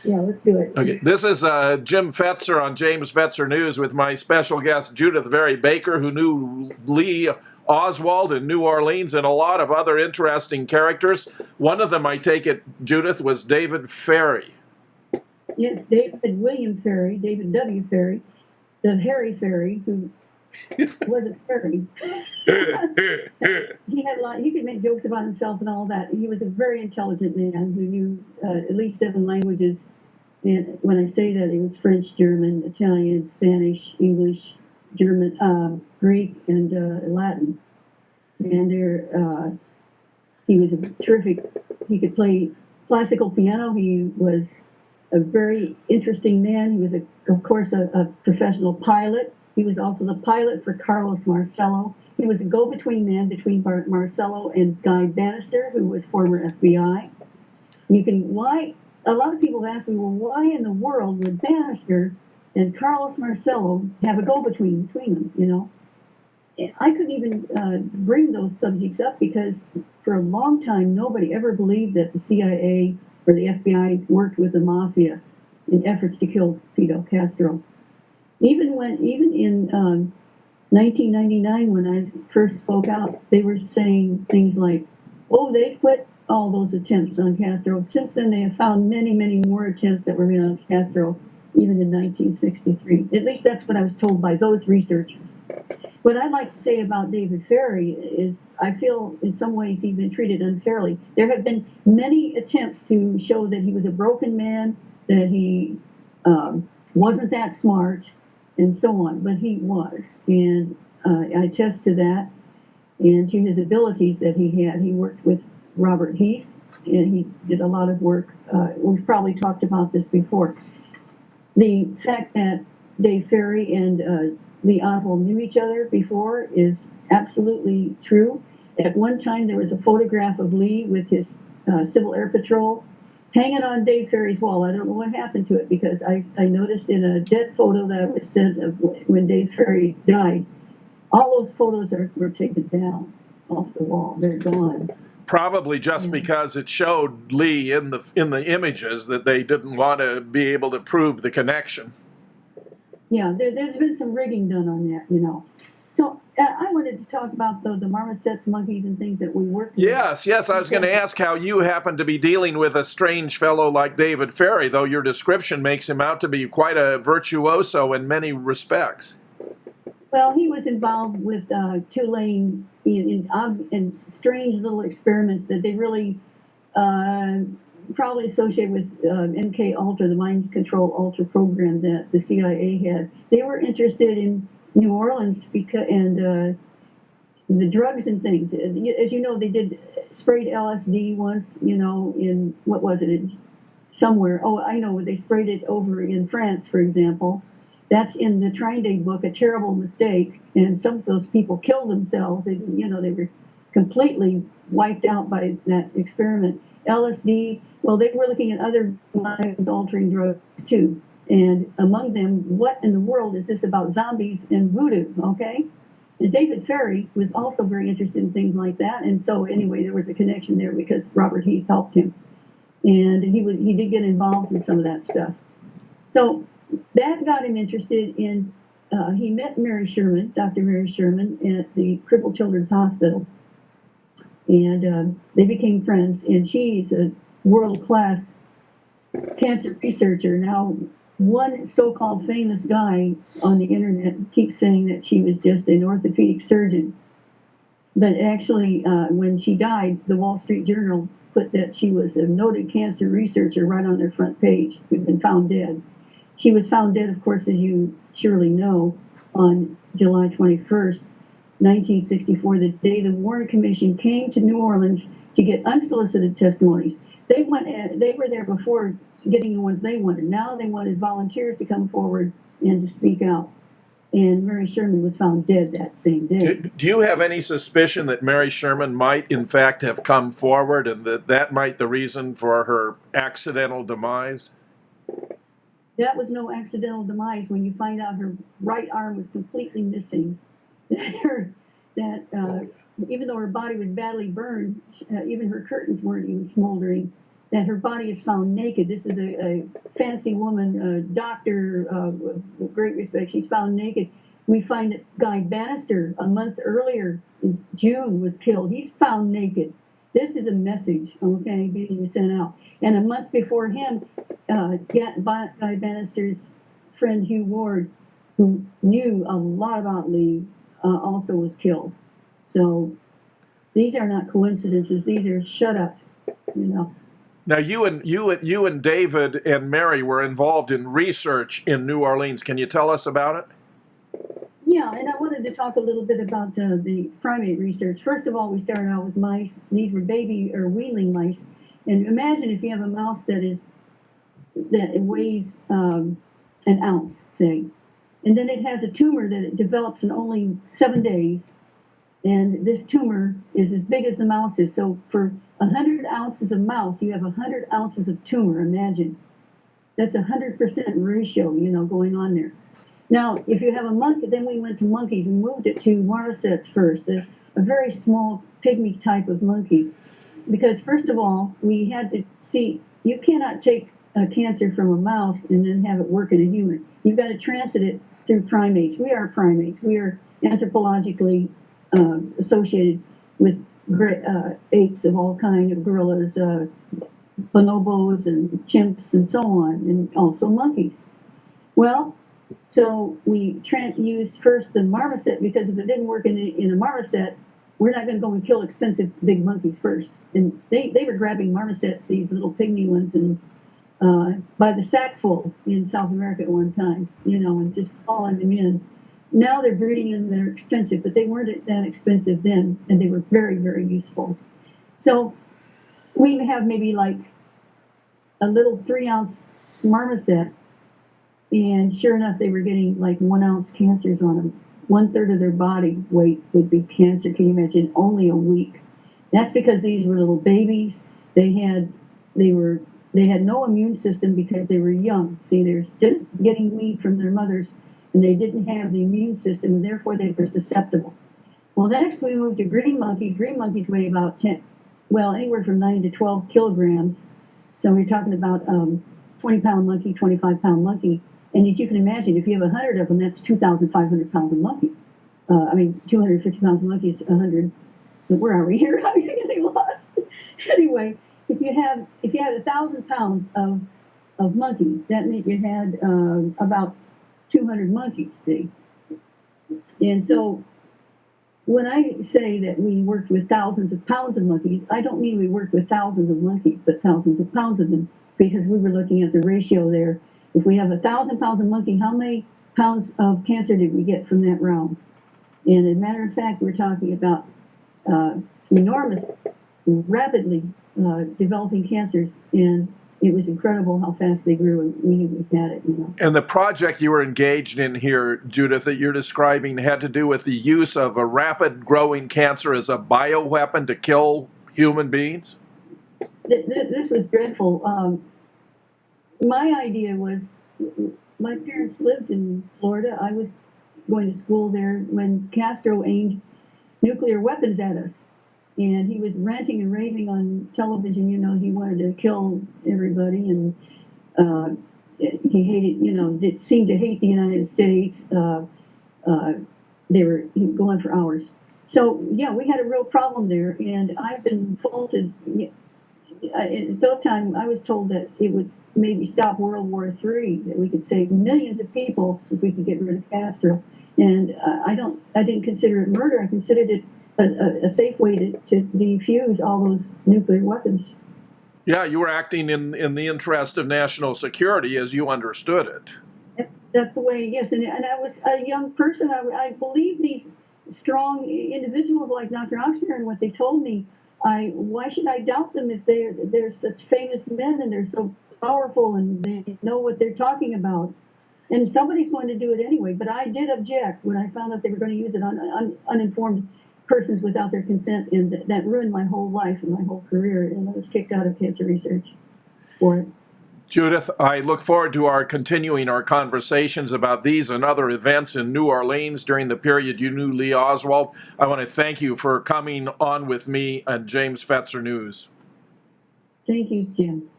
Yeah, let's do it. Okay, this is Jim Fetzer on James Fetzer News with my special guest, Judyth Vary Baker, who knew Lee Oswald in New Orleans and a lot of other interesting characters. One of them, I take it, Judyth, was David Ferrie. Yes, David William Ferrie, David W. Ferrie, the Harry Ferrie, who was a Ferrie. He had a lot. He could make jokes about himself and all that. He was a very intelligent man who knew at least 7 languages. And when I say that, it was French, German, Italian, Spanish, English, German, Greek, and Latin. And he was a terrific. He could play classical piano. He was a very interesting man. He was, of course, a professional pilot. He was also the pilot for Carlos Marcello. He was a go-between man between Marcello and Guy Banister, who was former FBI. Why? A lot of people ask me, well, why in the world would Banister and Carlos Marcello have a go-between between them? You know, I couldn't even bring those subjects up because for a long time nobody ever believed that the CIA or the FBI worked with the Mafia in efforts to kill Fidel Castro. Even in 1999, when I first spoke out, they were saying things like, "Oh, they quit all those attempts on Castro." Since then, they have found many, many more attempts that were made on Castro, even in 1963. At least that's what I was told by those researchers. What I'd like to say about David Ferrie is I feel in some ways he's been treated unfairly. There have been many attempts to show that he was a broken man, that he wasn't that smart, and so on, but he was. And I attest to that and to his abilities that he had. He worked with Robert Heath, and he did a lot of work. We've probably talked about this before. The fact that Dave Ferrie and Lee Oswald knew each other before is absolutely true. At one time, there was a photograph of Lee with his Civil Air Patrol hanging on Dave Ferrie's wall. I don't know what happened to it because I noticed in a dead photo that was sent of when Dave Ferrie died, all those photos were taken down off the wall. They're gone. Probably just because it showed Lee in the images that they didn't want to be able to prove the connection. Yeah, there's been some rigging done on that, you know. So I wanted to talk about the marmosets, monkeys, and things that we work with. Yes. I was going to ask how you happen to be dealing with a strange fellow like David Ferrie, though your description makes him out to be quite a virtuoso in many respects. Well, he was involved with Tulane in strange little experiments that they really probably associated with MK Ultra, the mind control Ultra program that the CIA had. They were interested in New Orleans and the drugs and things. As you know, they did sprayed LSD once, you know, in, what was it, somewhere. Oh, I know, they sprayed it over in France, for example. That's in the Trine book, A Terrible Mistake, and some of those people killed themselves. They were completely wiped out by that experiment. LSD, well, they were looking at other mind-altering drugs too. And among them, what in the world is this about zombies and voodoo, okay? And David Ferrie was also very interested in things like that. And so anyway, there was a connection there because Robert Heath helped him. And he did get involved in some of that stuff. So that got him interested in, he met Mary Sherman, Dr. Mary Sherman, at the Crippled Children's Hospital. And they became friends. And she's a world-class cancer researcher. Now, one so-called famous guy on the internet keeps saying that she was just an orthopedic surgeon. But actually, when she died, the Wall Street Journal put that she was a noted cancer researcher right on their front page, who'd been found dead. She was found dead, of course, as you surely know, on July 21st, 1964, the day the Warren Commission came to New Orleans to get unsolicited testimonies. They were there before getting the ones they wanted. Now they wanted volunteers to come forward and to speak out. And Mary Sherman was found dead that same day. Do you have any suspicion that Mary Sherman might, in fact, have come forward and that might be the reason for her accidental demise? That was no accidental demise when you find out her right arm was completely missing. Even though her body was badly burned, even her curtains weren't even smoldering. that her body is found naked. This is a fancy woman, a doctor, with great respect. She's found naked. We find that Guy Banister, a month earlier in June, was killed. He's found naked. This is a message, okay, being sent out. And a month before him, Guy Banister's friend Hugh Ward, who knew a lot about Lee, also was killed. So these are not coincidences. These are shut up, you know. Now, you and David and Mary were involved in research in New Orleans. Can you tell us about it? Yeah, and I wanted to talk a little bit about the primate research. First of all, we started out with mice. These were baby or weanling mice. And imagine if you have a mouse that weighs an ounce, say, and then it has a tumor that it develops in only 7 days, and this tumor is as big as the mouse is. So for 100 ounces of mouse, you have 100 ounces of tumor. Imagine that's 100% ratio, going on there. Now, if you have a monkey, then we went to monkeys and moved it to marmosets first, a very small pygmy type of monkey. Because first of all, we had to see, you cannot take a cancer from a mouse and then have it work in a human. You've got to transit it through primates. We are primates. We are anthropologically associated with apes of all kinds, of gorillas, bonobos and chimps and so on, and also monkeys. Well, so we used first the marmoset, because if it didn't work in a marmoset, we're not going to go and kill expensive big monkeys first. And they were grabbing marmosets, these little pygmy ones, and by the sackful in South America at one time, and just hauling them in. Now they're breeding them, they're expensive, but they weren't that expensive then, and they were very, very useful. So we have maybe like a little 3-ounce marmoset, and sure enough, they were getting like 1 ounce cancers on them. 1/3 of their body weight would be cancer. Can you imagine? Only a week. That's because these were little babies. They had no immune system because they were young. See, they're just getting weaned from their mothers, and they didn't have the immune system, and therefore they were susceptible. Well, next we moved to green monkeys. Green monkeys weigh about anywhere from 9 to 12 kilograms. So we're talking about 20-pound monkey, 25-pound monkey. And as you can imagine, if you have 100 of them, that's 2,500 pounds of monkey. 250 pounds of monkey is 100. But where are we here? I'm getting lost. Anyway, if you had 1,000 pounds of monkey, that meant you had about 200 monkeys. See, and so when I say that we worked with thousands of pounds of monkeys, I don't mean we worked with thousands of monkeys, but thousands of pounds of them, because we were looking at the ratio there. If we have 1,000 pounds of monkey, how many pounds of cancer did we get from that round? And as a matter of fact, we're talking about enormous, rapidly developing cancers, and it was incredible how fast they grew, and we knew we had it. And the project you were engaged in here, Judyth, that you're describing had to do with the use of a rapid-growing cancer as a bioweapon to kill human beings? This was dreadful. My idea was, my parents lived in Florida. I was going to school there when Castro aimed nuclear weapons at us. And he was ranting and raving on television, he wanted to kill everybody. And he hated, seemed to hate the United States. They were going for hours. So, yeah, we had a real problem there. And I've been faulted. At that time, I was told that it would maybe stop World War III, that we could save millions of people if we could get rid of Castro. And I didn't consider it murder. I considered it a safe way to defuse all those nuclear weapons. Yeah, you were acting in the interest of national security as you understood it. That's the way, yes. And I was a young person. I believed these strong individuals like Dr. Oxner and what they told me. Why should I doubt them if they're such famous men and they're so powerful and they know what they're talking about? And somebody's going to do it anyway. But I did object when I found out they were going to use it on uninformed persons without their consent, and that ruined my whole life and my whole career. And I was kicked out of cancer research for it. Judyth, I look forward to continuing our conversations about these and other events in New Orleans during the period you knew Lee Oswald. I want to thank you for coming on with me on James Fetzer News. Thank you, Jim.